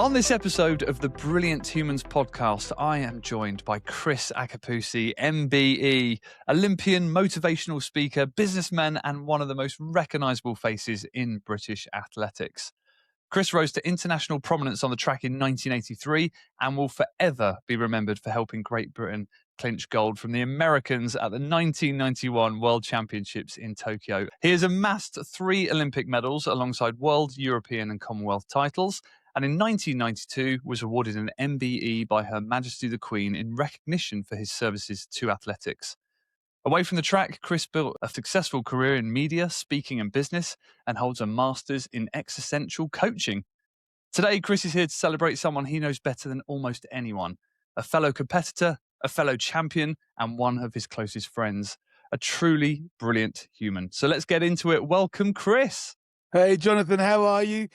On this episode of the Brilliant Humans podcast, I am joined by Kriss Akabusi, MBE, Olympian, motivational speaker, businessman, and one of the most recognisable faces in British athletics. Kriss rose to international prominence on the track in 1983 and will forever be remembered for helping Great Britain clinch gold from the Americans at the 1991 World Championships in Tokyo. He has amassed 3 Olympic medals alongside world, European and Commonwealth titles, and in 1992 was awarded an MBE by Her Majesty the Queen in recognition for his services to athletics. Away from the track, Kriss built a successful career in media, speaking and business, and holds a master's in existential coaching. Today, Kriss is here to celebrate someone he knows better than almost anyone, a fellow competitor, a fellow champion, and one of his closest friends, a truly brilliant human. So let's get into it. Welcome, Kriss. Hey, Jonathan, how are you?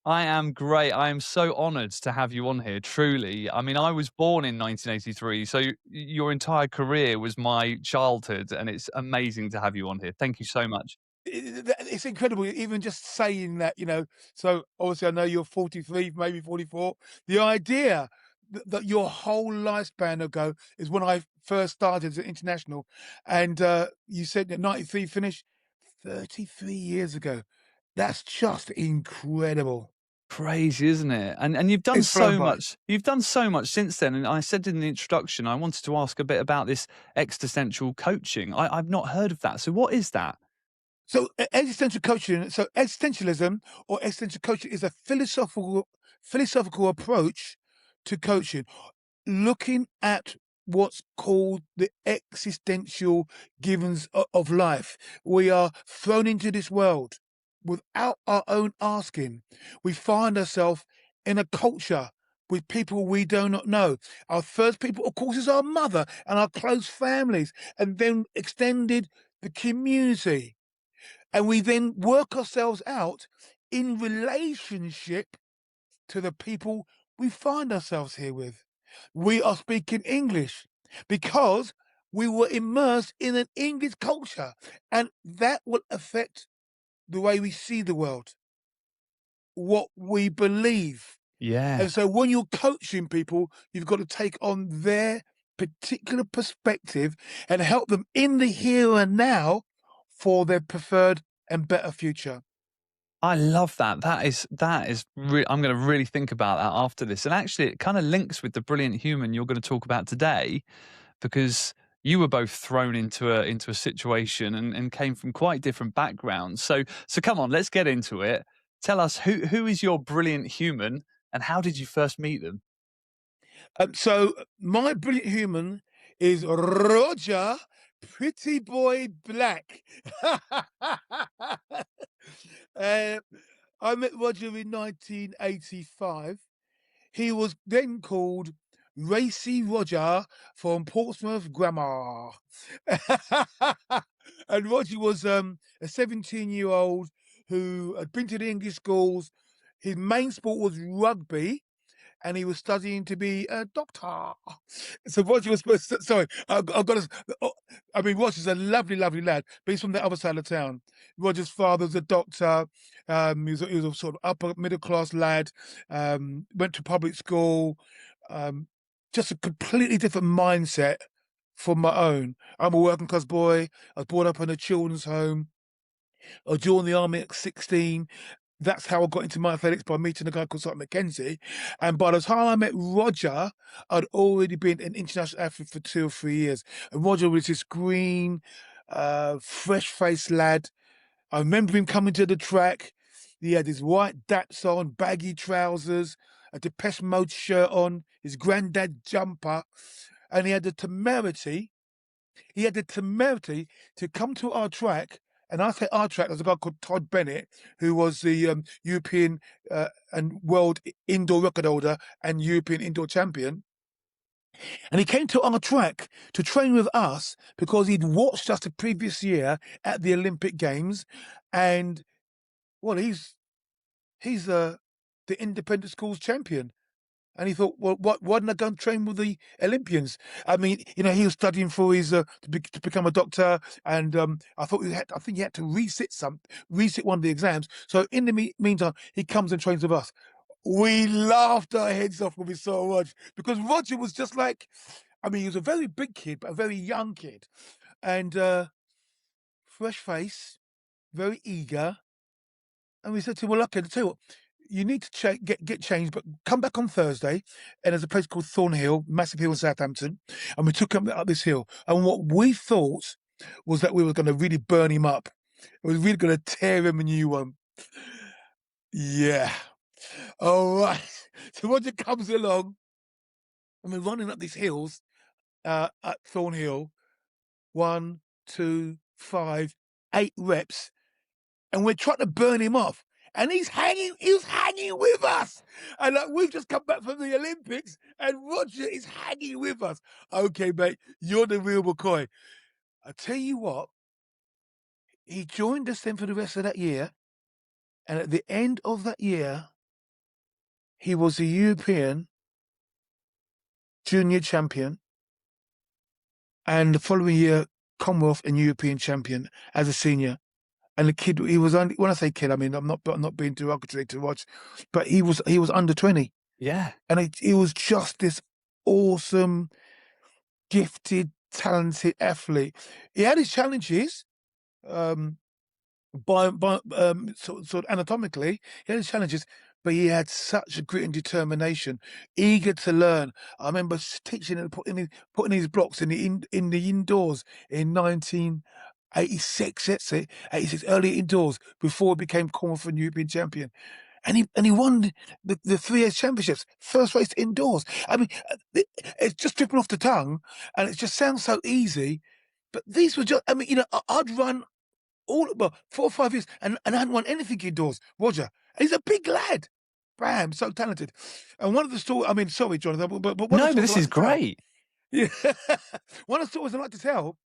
I am great. I am so honoured to have you on here, truly. I mean, I was born in 1983, so your entire career was my childhood, and it's amazing to have you on here. Thank you so much. It's incredible, even just saying that, So obviously, I know you're 43, maybe 44. The idea that your whole lifespan ago is when I first started as an international, and you said that 93 finished 33 years ago. That's just incredible. Crazy, isn't it? And you've done It's flown so by. much. You've done so much since then. And I said in the introduction, I wanted to ask a bit about this existential coaching. I've not heard of that. So what is that? So existential coaching, so existentialism or existential coaching is a philosophical approach to coaching, looking at what's called the existential givens of life. We are thrown into this world without our own asking. We find ourselves in a culture with people we do not know. Our first people, of course, is our mother and our close families, and then extended the community. And we then work ourselves out in relationship to the people we find ourselves here with. We are speaking English because we were immersed in an English culture, and that will affect the way we see the world, what we believe. Yeah. And so when you're coaching people, you've got to take on their particular perspective and help them in the here and now for their preferred and better future. I love that. I'm going to really think about that after this. And actually, it kind of links with the brilliant human you're going to talk about today, because you were both thrown into a situation and came from quite different backgrounds. So come on, let's get into it. Tell us who is your brilliant human and how did you first meet them? So my brilliant human is Roger, Pretty Boy Black. uh, I met Roger in 1985. He was then called Racy Roger from Portsmouth Grammar. And Roger was a 17-year-old who had been to the English schools. His main sport was rugby, and he was studying to be a doctor. So Roger was supposed to, sorry, I've got to, Roger's a lovely, lovely lad, but he's from the other side of town. Roger's father's a doctor. He was a sort of upper middle class lad, went to public school, just a completely different mindset from my own. I'm a working class boy. I was brought up in a children's home. I joined the army at 16. That's how I got into my athletics, by meeting a guy called Simon McKenzie. And by the time I met Roger, I'd already been an international athlete for 2 or 3 years. And Roger was this green, fresh-faced lad. I remember him coming to the track. He had his white dats on, baggy trousers, a Depeche Mode shirt on, his granddad jumper. And he had the temerity to come to our track. And I say our track, there's a guy called Todd Bennett, who was the European and world indoor record holder and European indoor champion. And he came to our track to train with us because he'd watched us the previous year at the Olympic Games. And, well, he's the independent schools champion. And he thought, well, why didn't I go and train with the Olympians? I mean, he was studying for his to become a doctor, and I think he had to resit one of the exams. So in the meantime, he comes and trains with us. We laughed our heads off when we saw Roger, because Roger was just like, I mean, he was a very big kid, but a very young kid. And fresh face, very eager. And we said to him, well, okay, tell you what, you need to get changed, but come back on Thursday. And there's a place called Thornhill, massive hill in Southampton. And we took him up this hill. And what we thought was that we were going to really burn him up. We were really going to tear him a new one. Yeah. All right. So Roger comes along, and we're running up these hills at Thornhill. 1, 2, 5, 8 reps. And we're trying to burn him off. And he was hanging with us. And we've just come back from the Olympics, and Roger is hanging with us. Okay, mate, you're the real McCoy. I tell you what, he joined us then for the rest of that year. And at the end of that year, he was the European junior champion. And the following year, Commonwealth and European champion as a senior. And the kid, he was only, when I say kid, I mean, I'm not being derogatory to Roger, but he was under 20. Yeah. And he was just this awesome, gifted, talented athlete. He had his challenges, sort of anatomically, he had his challenges, but he had such a grit and determination, eager to learn. I remember teaching him, putting his blocks in the indoors in 1986. That's it, 86, early indoors, before he became Commonwealth and European champion. And he won the 3 years championships, first race indoors. I mean, it's just dripping off the tongue, and it just sounds so easy. But these were just, I mean, you know, I'd run well, 4 or 5 years, and I hadn't won anything indoors. Roger, he's a big lad. Bam, so talented. And one of the stories, I mean, sorry, Jonathan, but one of No, the but stories this I is like to tell, great. yeah, one of the stories I like to tell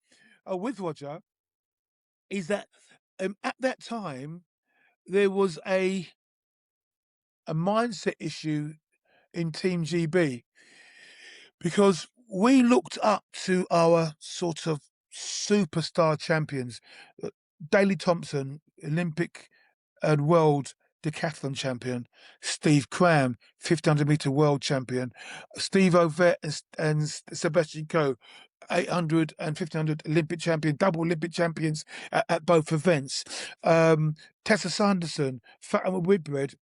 with Roger is that at that time there was a mindset issue in Team GB, because we looked up to our sort of superstar champions. Daley Thompson, Olympic and world decathlon champion; Steve Cram, 1500-meter world champion; Steve Ovett and Sebastian Coe, 800 and 1500 Olympic champion, double Olympic champions at both events. Tessa Sanderson, Fatima Whitbread,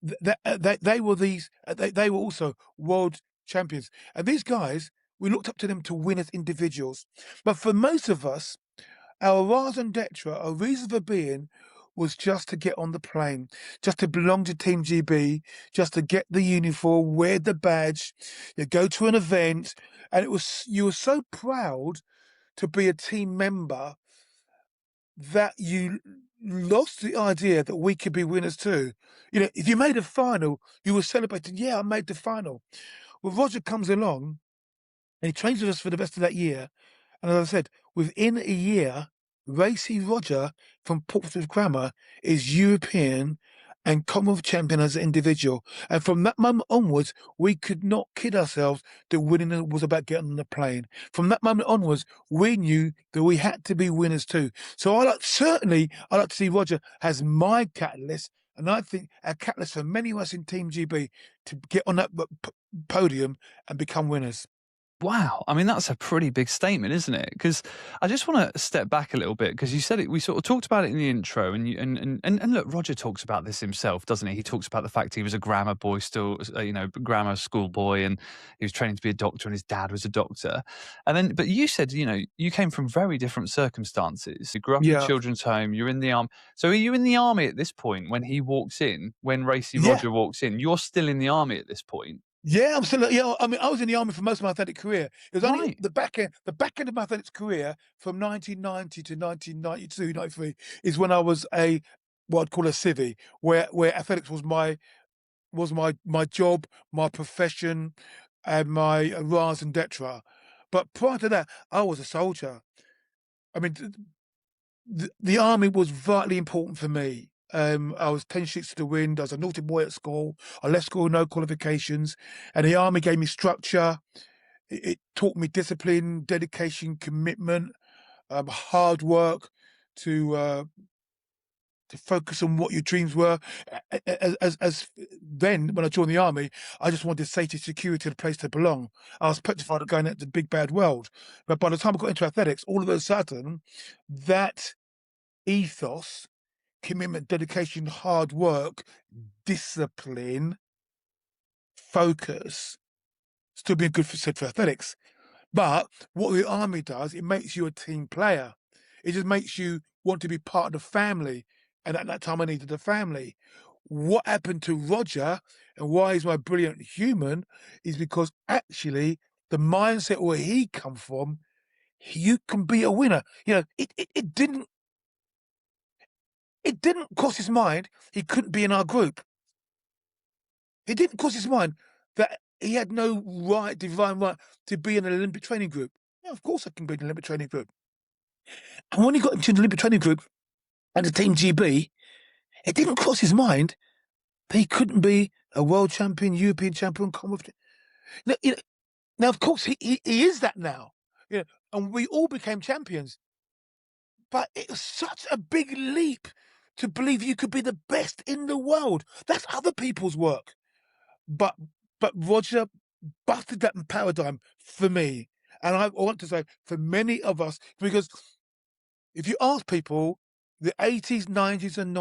they were they were also world champions. And these guys, we looked up to them to win as individuals. But for most of us, our raison d'etre, our reason for being, was just to get on the plane, just to belong to Team GB, just to get the uniform, wear the badge, you go to an event, and you were so proud to be a team member that you lost the idea that we could be winners too. You know, if you made a final, you were celebrating, yeah, I made the final. Well, Roger comes along, and he trains with us for the rest of that year. And as I said, within a year, Racy Roger from Portsmouth Grammar is European and Commonwealth champion as an individual. And from that moment onwards, we could not kid ourselves that winning was about getting on the plane. From that moment onwards, we knew that we had to be winners too. So I like to see Roger as my catalyst. And I think a catalyst for many of us in Team GB to get on that podium and become winners. Wow. I mean, that's a pretty big statement, isn't it? Because I just want to step back a little bit, because you said it, we sort of talked about it in the intro, and look, Roger talks about this himself, doesn't he? He talks about the fact he was a grammar boy, still, grammar school boy, and he was training to be a doctor, and his dad was a doctor. And then, but you said, you came from very different circumstances. You grew up in a Yeah. children's home, you're in the army. So are you in the army at this point when he walks in, when Racy Yeah. Roger walks in? You're still in the army at this point? Yeah, I'm still. Yeah, I mean, I was in the army for most of my athletic career. It was only Right. the back end of my athletics career, from 1990 to 1992, 93, is when I was what I'd call a civvy, where athletics was my job, my profession, and my raison d'etre. But prior to that, I was a soldier. I mean, the army was vitally important for me. I was 10 shoots to the wind. I was a naughty boy at school. I left school with no qualifications, and the army gave me structure. It taught me discipline, dedication, commitment, hard work to to focus on what your dreams were. As then, when I joined the army, I just wanted safety, security, the place to belong. I was petrified of going into the big bad world. But by the time I got into athletics, all of a sudden, that ethos, commitment, dedication, hard work, discipline, focus, still being good for athletics. But what the army does, it makes you a team player. It just makes you want to be part of the family. And at that time, I needed a family. What happened to Roger and why he's my brilliant human is because actually the mindset where he come from, you can be a winner. You know, it didn't cross his mind he couldn't be in our group. It didn't cross his mind that he had no right, divine right, to be in an Olympic training group. Yeah, of course I can be in an Olympic training group. And when he got into the Olympic training group and the Team GB, it didn't cross his mind that he couldn't be a world champion, European champion, Commonwealth. Now, now of course, he is that now. You know, and we all became champions. But it was such a big leap to believe you could be the best in the world. That's other people's work. But Roger busted that paradigm for me. And I want to say for many of us, because if you ask people, the 80s, 90s, and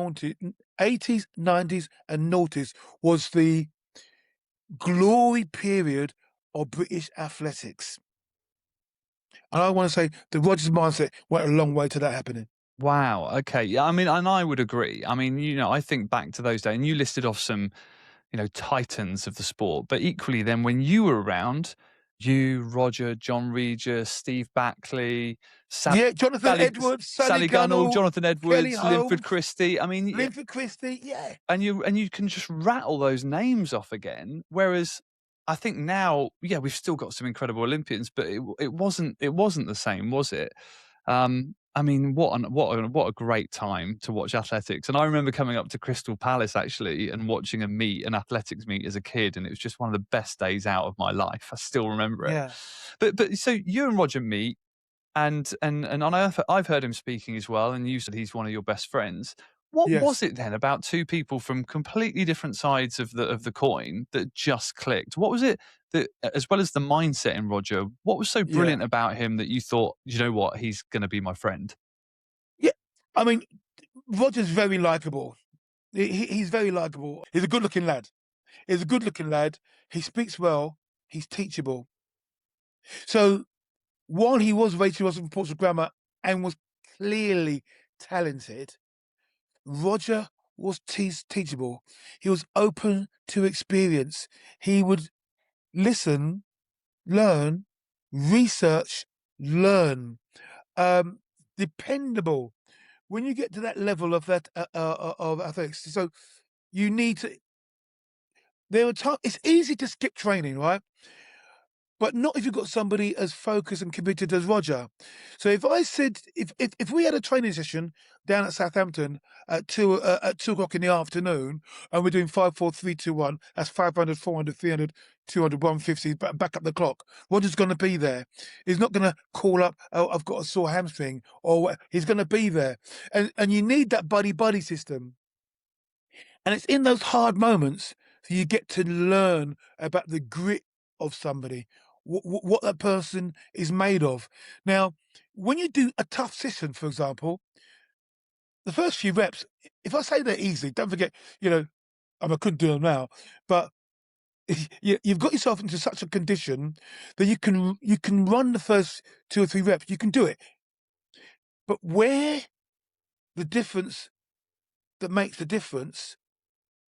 90s was the glory period of British athletics. And I want to say the Rogers mindset went a long way to that happening. Wow. Okay. Yeah. I mean, and I would agree. I mean, I think back to those days, and you listed off some, titans of the sport. But equally, then when you were around, you, Roger, John Regis, Steve Backley, Yeah, Jonathan Edwards, Sally Sally Gunnell, Gunnell, Jonathan Kelly Edwards, Linford Holmes, Christie. I mean, Linford Christie, yeah. and you can just rattle those names off again. Whereas I think now, yeah, we've still got some incredible Olympians, but it wasn't the same, was it? I mean, what a great time to watch athletics. And I remember coming up to Crystal Palace actually and watching an athletics meet as a kid, and it was just one of the best days out of my life. I still remember it. Yeah. But so you and Roger meet, and I've heard him speaking as well, and you said he's one of your best friends. What Yes. was it then about two people from completely different sides of the coin that just clicked? What was it that, as well as the mindset in Roger, what was so Yeah. brilliant about him that you thought, you know what, he's going to be my friend? Yeah. I mean, Roger's very likable. He's very likable. He's a good-looking lad. He's a good-looking lad. He speaks well. He's teachable. So while he was Racy Roger from Portsmouth Grammar and was clearly talented, Roger was teachable. He was open to experience. He would listen, learn, research, learn. Dependable. When you get to that level of that of athletics, so you need to. There are times it's easy to skip training, right? But not if you've got somebody as focused and committed as Roger. So if I said if we had a training session down at Southampton at 2 o'clock in the afternoon and we're doing 5, 4, 3, 2, 1, that's 500, 400, 300, 200, 150, back up the clock. Roger's going to be there. He's not going to call up, oh, I've got a sore hamstring, or he's going to be there. And you need that buddy system. And it's in those hard moments that you get to learn about the grit of somebody, what that person is made of. Now, when you do a tough session, for example, the first few reps, if I say they're easy, don't forget, I couldn't do them now, but you've got yourself into such a condition that you can run the first 2 or 3 reps, you can do it. But where the difference that makes the difference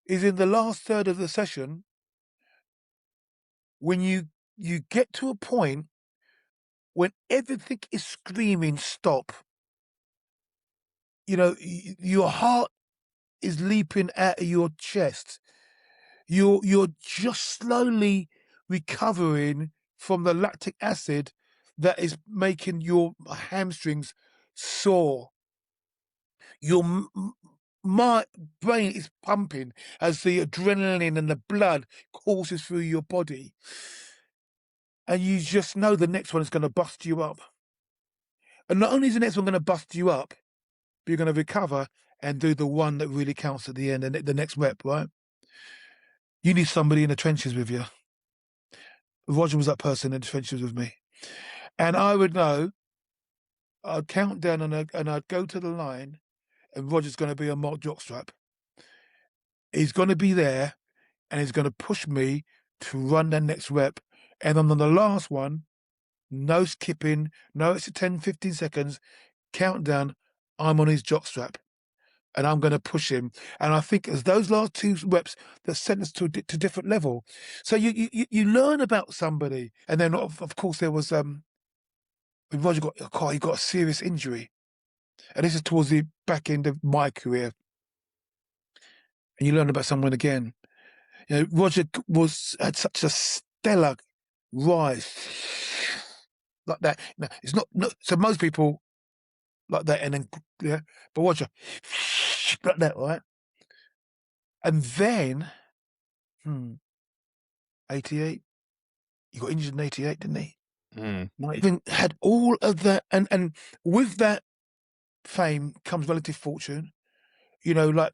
is in the last third of the session when you get to a point when everything is screaming stop. Your heart is leaping out of your chest. You're just slowly recovering from the lactic acid that is making your hamstrings sore. My brain is pumping as the adrenaline and the blood courses through your body. And you just know the next one is going to bust you up. And not only is the next one going to bust you up, but you're going to recover and do the one that really counts at the end and the next rep, right? You need somebody in the trenches with you. Roger was that person in the trenches with me. And I would know, I'd count down and I'd go to the line, and Roger's going to be on Mark jockstrap. He's going to be there, and he's going to push me to run the next rep. And then on the last one, no skipping, no extra 10, 15 seconds, countdown, I'm on his jockstrap. And I'm going to push him. And I think it's those last 2 reps that sent us to different level. So you learn about somebody. And then, of course, there was, when Roger got a car, he got a serious injury. And this is towards the back end of my career. And you learn about someone again. You know, Roger had such a stellar rise like that. No, it's not, so most people like that, and then, yeah, but Roger like that, right? And then, 88, he got injured in 88, didn't he? Not even had all of that, and with that fame comes relative fortune. You know, like,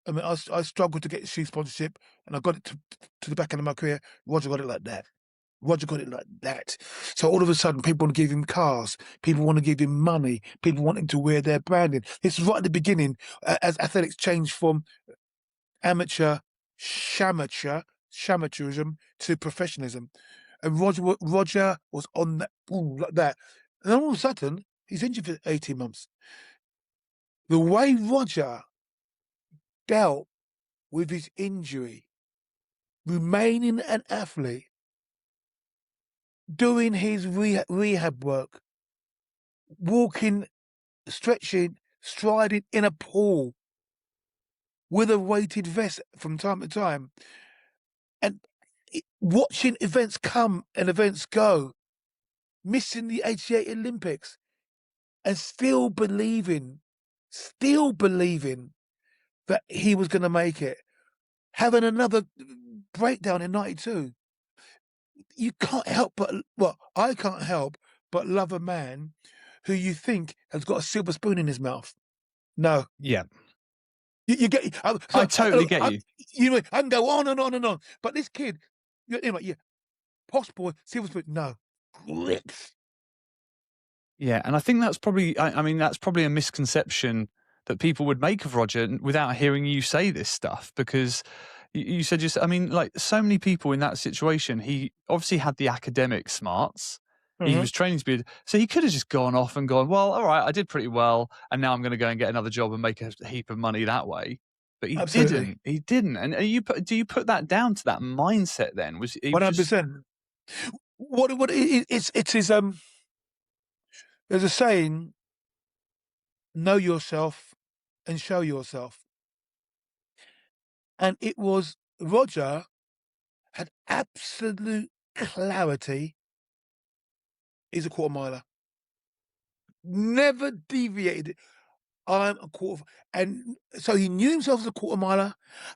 I mean, I struggled to get shoe sponsorship, and I got it to the back end of my career. Roger got it like that. Roger got it like that. So all of a sudden, people want to give him cars. People want to give him money. People want him to wear their branding. This is right at the beginning, as athletics changed from amateurism to professionalism. And Roger was on that, like that. And then all of a sudden, he's injured for 18 months. The way Roger dealt with his injury, remaining an athlete, doing his rehab work, walking, stretching, striding in a pool with a weighted vest from time to time, and watching events come and events go, missing the 88 Olympics, and still believing that he was going to make it, having another breakdown in 92. You can't help but, well, I can't help but love a man who you think has got a silver spoon in his mouth. No. Yeah. You get. I totally get you. You know, I can go on and on and on. But this kid, you know, yeah, posh boy, silver spoon, no. Grips. Yeah, and I think that's probably, I mean, that's probably a misconception that people would make of Roger without hearing you say this stuff, because you said I mean, like, so many people in that situation, he obviously had the academic smarts. He was training to be, so he could have just gone off and gone, well, all right, I did pretty well, and now I'm going to go and get another job and make a heap of money that way. But he didn't. He didn't. And do you put that down to that mindset then? Was he 100%? What it is, there's a saying, know yourself and show yourself. And it was, Roger had absolute clarity. He's a quarter miler. Never deviated. I'm a quarter, and so he knew himself as a quarter miler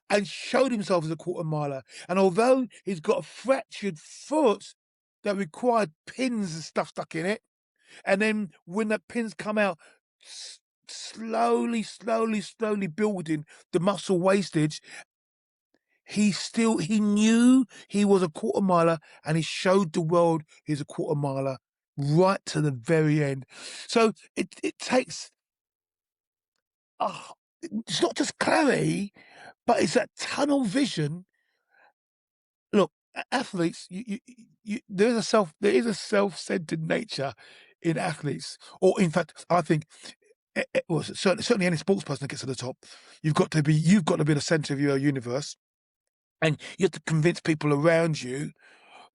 and showed himself as a quarter miler. And although he's got a fractured foot that required pins and stuff stuck in it, and then when the pins come out, slowly building the muscle wastage, he knew he was a quarter miler, and he showed the world he's a quarter miler right to the very end. So it takes, it's not just clarity, but it's that tunnel vision. Look, athletes, there is a self-centered nature in athletes, or in fact, I think, well, certainly any sports person that gets to the top, you've got to be the center of your universe, and you have to convince people around you,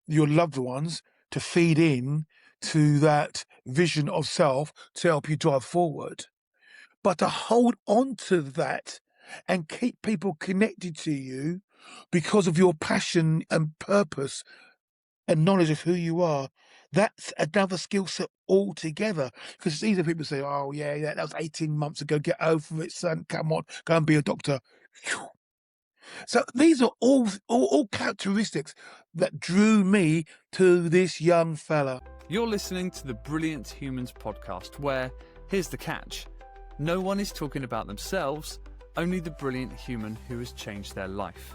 your loved ones, to feed in to that vision of self to help you drive forward. But to hold on to that and keep people connected to you because of your passion and purpose and knowledge of who you are, that's another skill set altogether. Because it's easy for people to say, oh, yeah, that was 18 months ago. Get over it, son. Come on, go and be a doctor. Whew. So these are all characteristics that drew me to this young fella. You're listening to the Brilliant Humans podcast, where, here's the catch, No one is talking about themselves, only the brilliant human who has changed their life.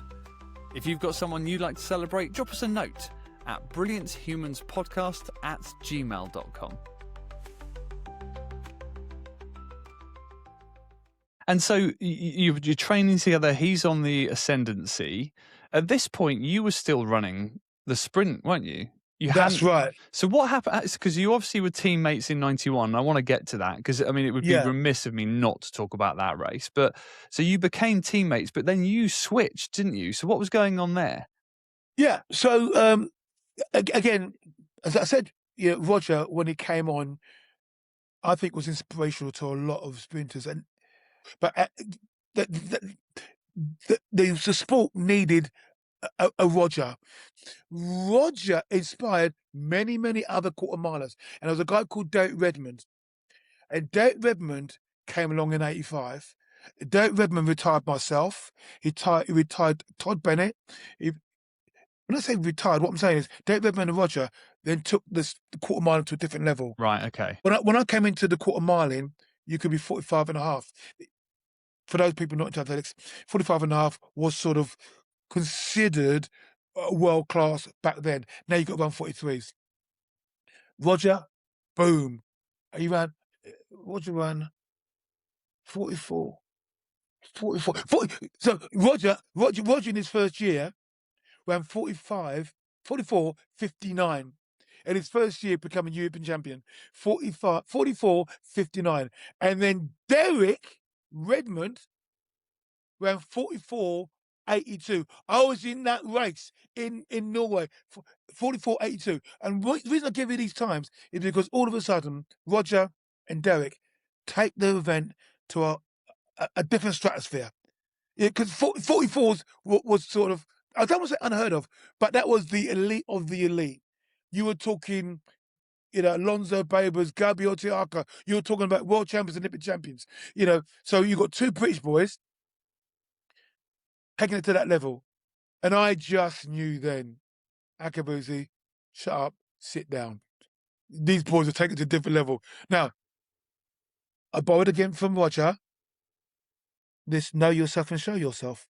If you've got someone you'd like to celebrate, drop us a note at brillianthumanspodcast@gmail.com. And so you're training together. He's on the ascendancy. At this point, you were still running the sprint, weren't you? That's right. So what happened? Because you obviously were teammates in 91. I want to get to that because, I mean, it would be Yeah. remiss of me not to talk about that race. But so you became teammates, but then you switched, didn't you? So what was going on there? Yeah. So again, as I said, Roger, when he came on, I think was inspirational to a lot of sprinters. But the sport needed a Roger. Roger inspired many, many other quarter milers. And there was a guy called Derek Redmond. And Derek Redmond came along in 85. Derek Redmond retired myself. He retired Todd Bennett. When I say retired, what I'm saying is Derek Redmond and Roger then took the quarter mile to a different level. Right, okay. When I came into the quarter miling, you could be 45 and a half. For those people not into athletics, 45 and a half was sort of considered world class back then. Now you've got to run 43s. Roger, boom. Roger ran 44. 44. 40. So Roger in his first year ran 45, 44, 59. In his first year becoming European champion, 44, 59. And then Derek Redmond ran 44, 82. I was in that race in Norway, 44, 82. And the reason I give you these times is because all of a sudden, Roger and Derek take the event to a different stratosphere. Because 44s was sort of, I don't want to say unheard of, but that was the elite of the elite. You were talking, Alonso Babers, Gabriel Tiaka. You were talking about world champions and Olympic champions. So you got two British boys taking it to that level. And I just knew then, Akabusi, shut up, sit down. These boys are taking it to a different level. Now, I borrowed again from Roger, this know yourself and show yourself.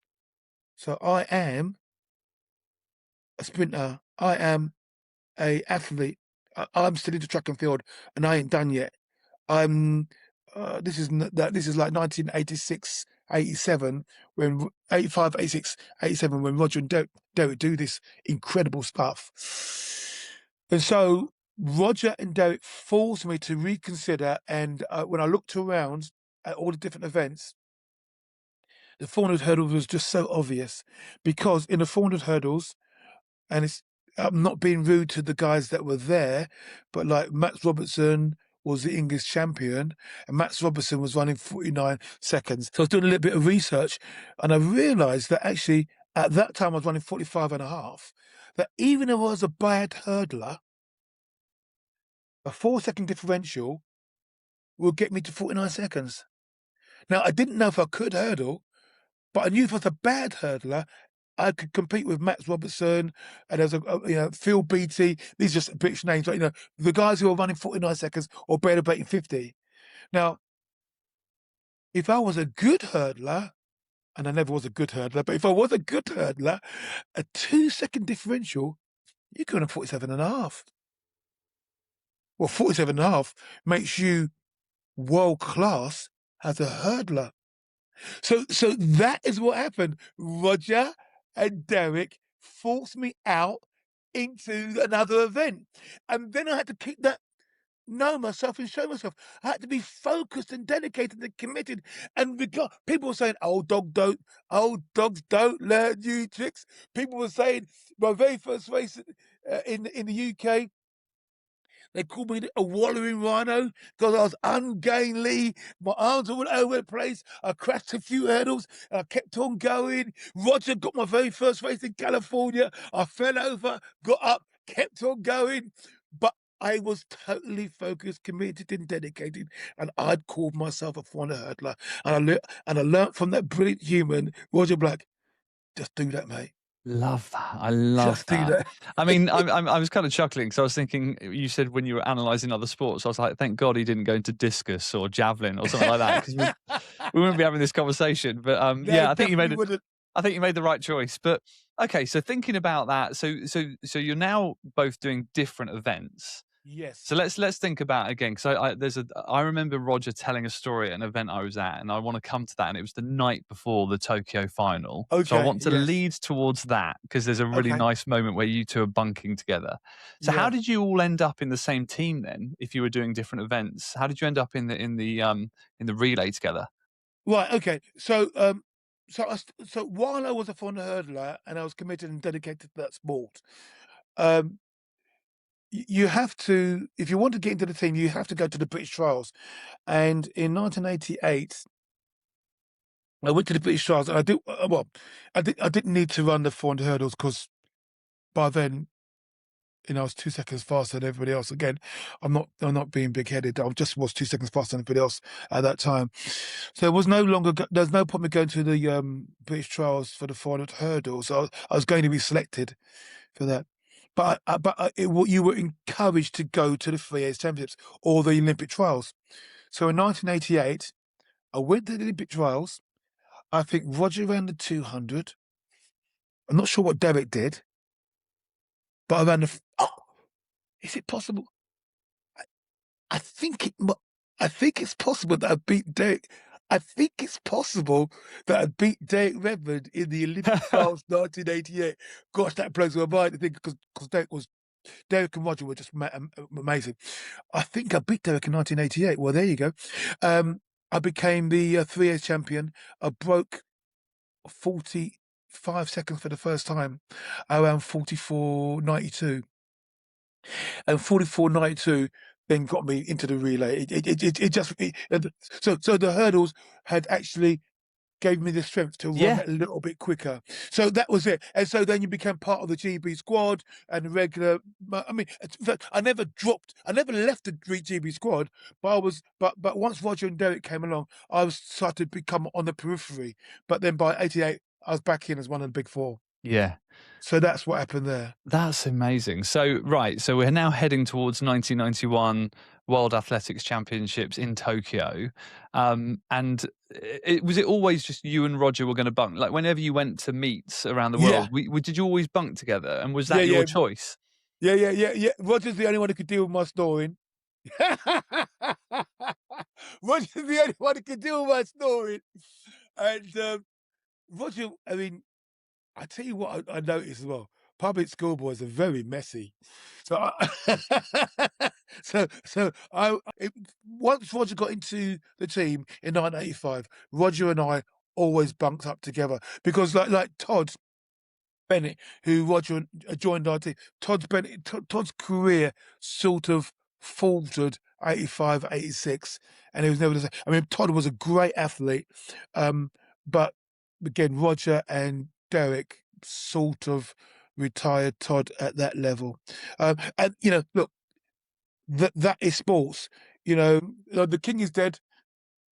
So I am a sprinter. I am a athlete. I'm still into track and field, and I ain't done yet. This is like 1986, 87, when 85, 86, 87, when Roger and Derek do this incredible stuff. And so Roger and Derek forced me to reconsider. And when I looked around at all the different events, the 400 hurdles was just so obvious, because in the 400 hurdles, and I'm not being rude to the guys that were there, but like Max Robertson was the English champion, and Max Robertson was running 49 seconds. So I was doing a little bit of research, and I realised that actually at that time I was running 45 and a half, that even if I was a bad hurdler, a 4-second differential will get me to 49 seconds. Now, I didn't know if I could hurdle, but I knew if I was a bad hurdler, I could compete with Max Robertson, and there's Phil Beattie. These are just British names, but the guys who are running 49 seconds or better beating 50. Now, if I was a good hurdler, and I never was a good hurdler, but if I was a good hurdler, a 2-second differential, you could run 47 and a half. Well, 47 and a half makes you world class as a hurdler. So that is what happened. Roger and Derek forced me out into another event. And then I had to keep that, know myself and show myself. I had to be focused and dedicated and committed. And people were saying, old dogs don't learn new tricks. People were saying, my very first race in the UK, they called me a wallowing rhino because I was ungainly. My arms were all over the place. I crashed a few hurdles and I kept on going. Roger got my very first race in California. I fell over, got up, kept on going. But I was totally focused, committed, and dedicated. And I'd called myself a 400 hurdler. And I learned from that brilliant human, Roger Black, just do that, mate. Love that. I love Just do that. that. I mean, I was kind of chuckling because I was thinking you said when you were analysing other sports, I was like, thank God he didn't go into discus or javelin or something like that because we wouldn't be having this conversation. But No, yeah, I think you definitely made it. wouldn't. I think you made the right choice. But okay, so thinking about that, so you're now both doing different events. Yes. So let's think about it again because I remember Roger telling a story at an event I was at, and I want to come to that. And it was the night before the Tokyo final, so I Okay. want to Yes. lead towards that because there's a really Okay. nice moment where you two are bunking together. So how Yeah. did you all end up in the same team then? If you were doing different events, how did you end up in the relay together? Right. Okay. So while I was a fond hurdler and I was committed and dedicated to that sport, um, you have to, if you want to get into the team, you have to go to the British trials. And in 1988, I went to the British trials, and I didn't need to run the 400 hurdles because by then, I was 2 seconds faster than everybody else. Again, I'm not being big headed. I just was 2 seconds faster than everybody else at that time. So it was no longer. There's no point me going to the British trials for the 400 hurdles. I was going to be selected for that. You were encouraged to go to the 3 championships or the Olympic trials. So in 1988, I went to the Olympic trials. I think Roger ran the 200. I'm not sure what Derek did, but I ran oh, is it possible? I think it. I think it's possible that I beat Derek. I think it's possible that I beat Derek Redmond in the Olympic trials 1988. Gosh, that blows my mind. I think because Derek and Roger were just amazing. I think I beat Derek in 1988. Well, there you go. I became the 3A champion. I broke 45 seconds for the first time, around 44.92. And 44.92 then got me into the relay. So the hurdles had actually gave me the strength to run Yeah, a little bit quicker. So that was it. And so then you became part of the GB squad and the regular. I mean, in fact, I never left the GB squad, but once Roger and Derek came along, I was started to become on the periphery. But then by 88, I was back in as one of the big four. yeah. So that's what happened there. That's amazing. So, right, so we're now heading towards 1991 World Athletics Championships in Tokyo. And was it always just you and Roger were going to bunk? Like, whenever you went to meets around the Yeah. world, did you always bunk together? And was Yeah, that your yeah. choice? Yeah. Roger's the only one who could deal with my snoring. Roger's the only one who could deal with my snoring. And Roger, I mean, I tell you what I noticed as well. Public school boys are very messy. So, once Roger got into the team in 1985, Roger and I always bunked up together because, like Todd Bennett, who Roger joined our team, Todd's career sort of faltered 85, 86, and he was never the same. I mean, Todd was a great athlete, but again, Roger and Derek sort of retired Todd at that level. And look, that is sports. The king is dead.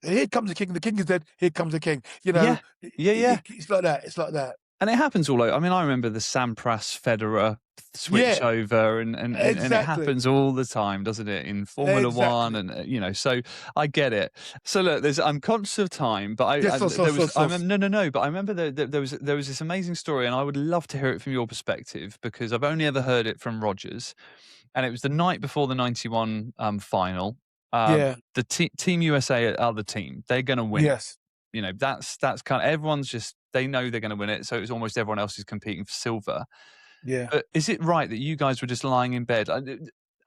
Here comes the king. The king is dead. Here comes the king. Yeah, yeah, yeah. It's like that. It's like that. And it happens all over. I mean, I remember the Sampras Federer switch Yeah, over, and it exactly. happens all the time, doesn't it? In Formula One, Exactly. and so I get it. So look, I'm conscious of time, but Yes, there was I sauce. remember no, but I remember there was this amazing story, and I would love to hear it from your perspective because I've only ever heard it from Rogers, and it was the night before the '91 final. Yeah. The Team USA are the team; they're going to win it. Yes. That's kind of everyone's just they know they're going to win it, so it's almost everyone else is competing for silver. Yeah. But is it right that you guys were just lying in bed?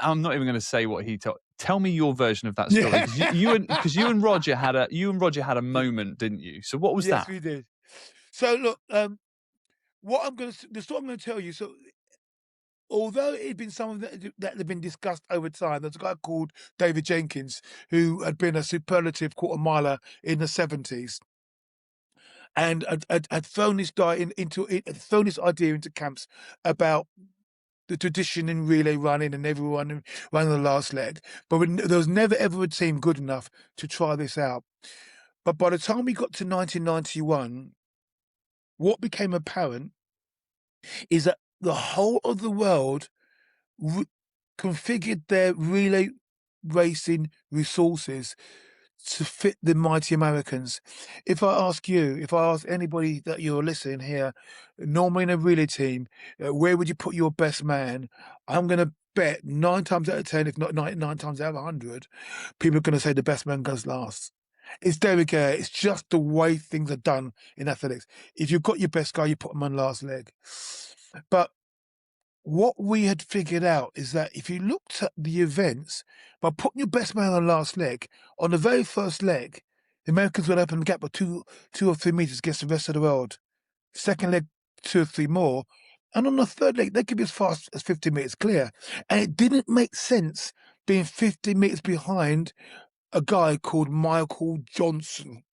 I'm not even going to say what he told. Tell me your version of that story Yeah. because you and Roger had a moment, didn't you? So what was Yes, that? we did. So look, the story I'm going to tell you. So although it had been something that had been discussed over time, there's a guy called David Jenkins who had been a superlative quarter miler in the 70s. And had thrown this thrown this idea into camps about the tradition in relay running and everyone running the last leg. But there was never ever a team good enough to try this out. But by the time we got to 1991, what became apparent is that the whole of the world configured their relay racing resources to fit the mighty Americans. If I ask anybody that you're listening here, normally in a relay team, where would you put your best man? I'm going to bet 9 times out of 10, if not nine times out of 100, people are going to say the best man goes last. It's there we go. It's just the way things are done in athletics. If you've got your best guy, you put him on last leg. But what we had figured out is that if you looked at the events, by putting your best man on last leg, on the very first leg, the Americans would open the gap of two or 3 meters against the rest of the world. Second leg, 2 or 3 more. And on the third leg, they could be as fast as 50 meters clear. And it didn't make sense being 50 meters behind a guy called Michael Johnson.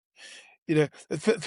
For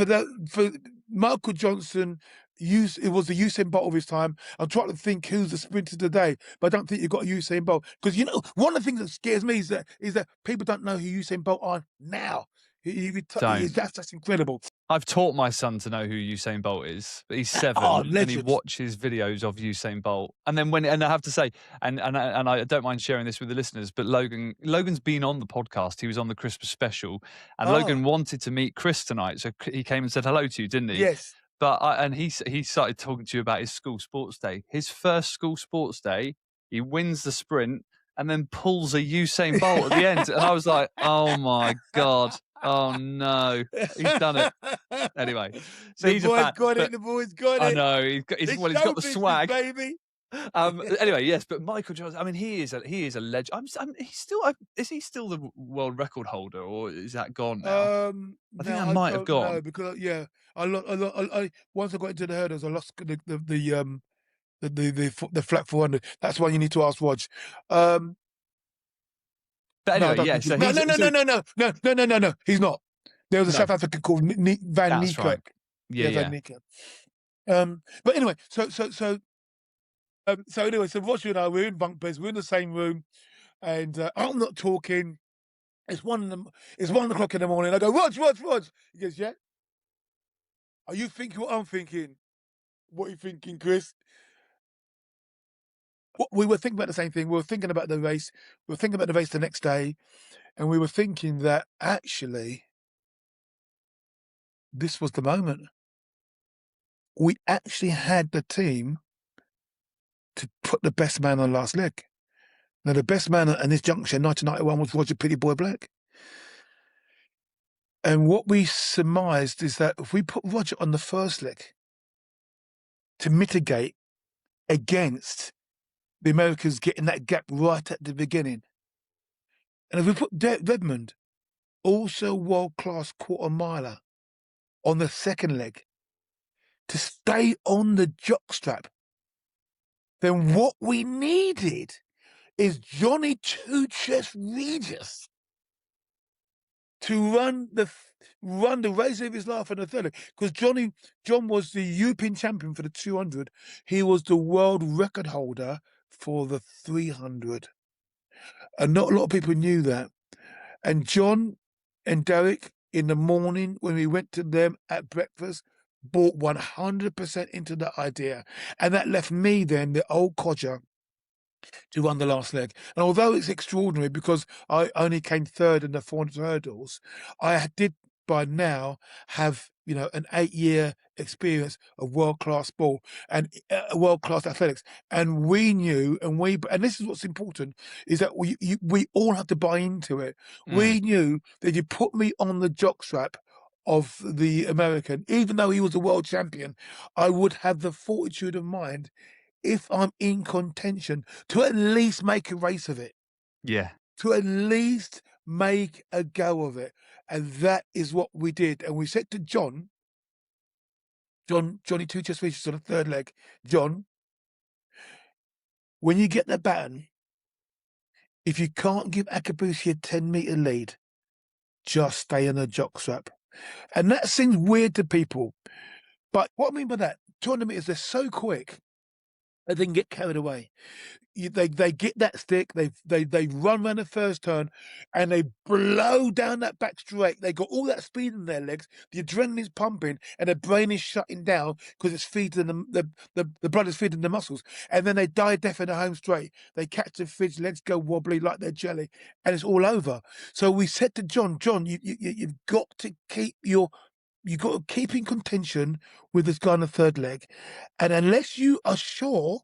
Michael Johnson, it was the Usain Bolt of his time. I'm trying to think who's the sprinter today, but I don't think you've got a Usain Bolt. Because one of the things that scares me is that people don't know who Usain Bolt are now. That's just incredible. I've taught my son to know who Usain Bolt is, but he's 7 and he watches videos of Usain Bolt. And then and I have to say, and I don't mind sharing this with the listeners, but Logan's been on the podcast. He was on the Christmas special, and Logan wanted to meet Kriss tonight, so he came and said hello to you, didn't he? Yes. But he started talking to you about his school sports day. His first school sports day, he wins the sprint and then pulls a Usain Bolt at the end. And I was like, oh my God. Oh no, he's done it. Anyway, so the boy's got it. The boy's got it. I know he's got the swag, baby. Anyway, yes, but Michael Johnson. I mean, he is a legend. Is he still the world record holder, or is that gone now? I think that might have gone. No, because once I got into the hurdles, I lost the flat 400. That's why you need to ask Rog. But anyway, yeah. So no. He's not. There was a South African called Van Niekerk. Right. Yeah, Van Niekerk. But anyway, so Roger and I, we're in bunk beds, we're in the same room, and I'm not talking. It's 1 o'clock in the morning. I go, Rog. He goes, yeah. Are you thinking what I'm thinking? What are you thinking, Kriss? We were thinking about the same thing. We were thinking about the race. We were thinking about the race the next day. And we were thinking that actually, this was the moment. We actually had the team to put the best man on last leg. Now, the best man at this junction, 1991, was Roger Pretty Boy Black. And what we surmised is that if we put Roger on the first leg to mitigate against the Americans getting that gap right at the beginning, and if we put Derek Redmond, also world-class quarter miler, on the second leg to stay on the jockstrap, then what we needed is Johnny Two Chest Regis to run the race of his life in the third leg. Because John was the European champion for the 200. He was the world record holder for the 300. And not a lot of people knew that. And John and Derek, in the morning when we went to them at breakfast, bought 100% into that idea. And that left me then, the old codger, to run the last leg. And although it's extraordinary because I only came third in the 400 hurdles, I did by now have, an 8-year experience of world-class sport and world-class athletics. And we knew, and this is what's important, is that we all have to buy into it. We knew that you put me on the jockstrap of the American, even though he was a world champion, I would have the fortitude of mind, if I'm in contention, to at least make a race of it. Yeah. To at least make a go of it. And that is what we did. And we said to Johnny Two Chest Regis on the third leg, John, when you get the baton, if you can't give Akabusi a 10-meter lead, just stay on the jockstrap. And that seems weird to people. But what I mean by that, 200 meters, they're so quick. and then get carried away. They get that stick, they run around the first turn, and they blow down that back straight. They got all that speed in their legs, the adrenaline's pumping, and the brain is shutting down because it's feeding them, the blood is feeding the muscles. And then they die a death in the home straight. They catch the fridge, legs go wobbly like they're jelly, and it's all over. So we said to John, you've got to keep in contention with this guy on the third leg, and unless you are sure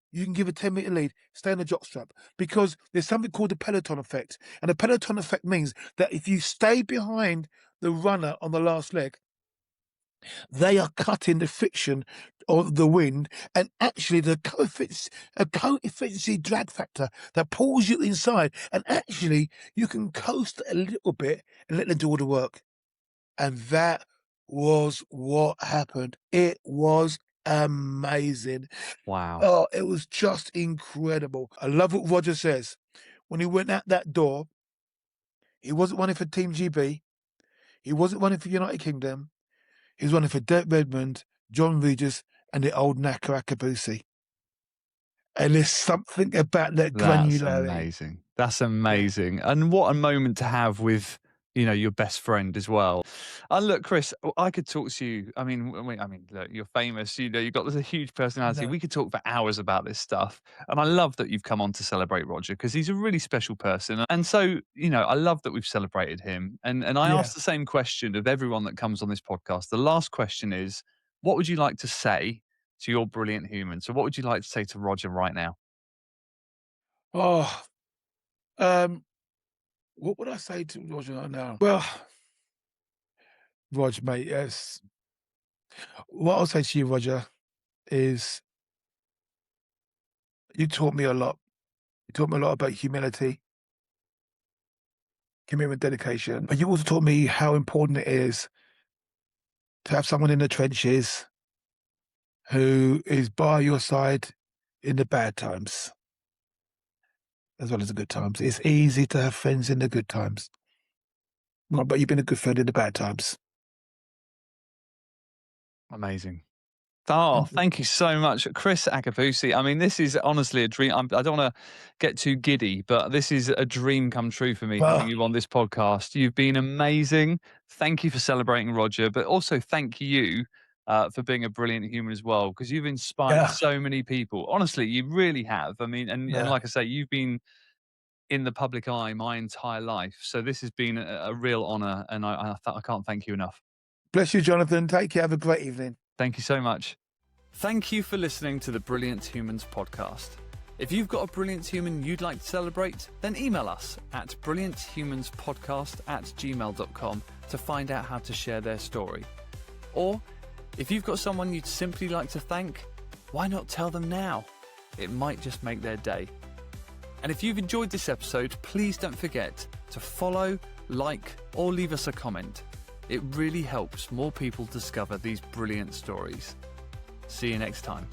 you can give a 10-meter lead, stay on the jockstrap, because there's something called the peloton effect. And the peloton effect means that if you stay behind the runner on the last leg, they are cutting the friction of the wind, and actually the coefficient drag factor that pulls you inside, and actually you can coast a little bit and let them do all the work. And that was what happened. It was amazing. Wow. Oh, it was just incredible. I love what Roger says. When he went out that door, he wasn't running for Team GB. He wasn't running for United Kingdom. He was running for Dirk Redmond, John Regis, and the old knacker Akabusi. And there's something about that That's granularity. amazing. That's amazing. And what a moment to have with, your best friend as well. And look, Kriss, I could talk to you. I mean, look, you're famous. You've got this huge personality. No. We could talk for hours about this stuff. And I love that you've come on to celebrate Roger because he's a really special person. And so, I love that we've celebrated him. And I Yeah. ask the same question of everyone that comes on this podcast. The last question is, what would you like to say to your brilliant human? So what would you like to say to Roger right now? Oh, what would I say to Roger right now? Well, Roger, mate, yes. What I'll say to you, Roger, is you taught me a lot. You taught me a lot about humility, commitment, dedication. But you also taught me how important it is to have someone in the trenches who is by your side in the bad times as well as the good times. It's easy to have friends in the good times. Well, but you've been a good friend in the bad times. Amazing. Oh, thank you so much, Kriss Akabusi. I mean, this is honestly a dream. I don't want to get too giddy, but this is a dream come true for me having you on this podcast. You've been amazing. Thank you for celebrating Roger, but also thank you for being a brilliant human as well, because you've inspired Yeah. so many people. Honestly, you really have. I mean, and Yeah. like I say, you've been in the public eye my entire life. So this has been a real honor, and I can't thank you enough. Bless you, Jonathan. Take care. Have a great evening. Thank you so much. Thank you for listening to the Brilliant Humans podcast. If you've got a brilliant human you'd like to celebrate, then email us at brillianthumanspodcast@gmail.com to find out how to share their story. Or if you've got someone you'd simply like to thank, why not tell them now? It might just make their day. And if you've enjoyed this episode, please don't forget to follow, like, or leave us a comment. It really helps more people discover these brilliant stories. See you next time.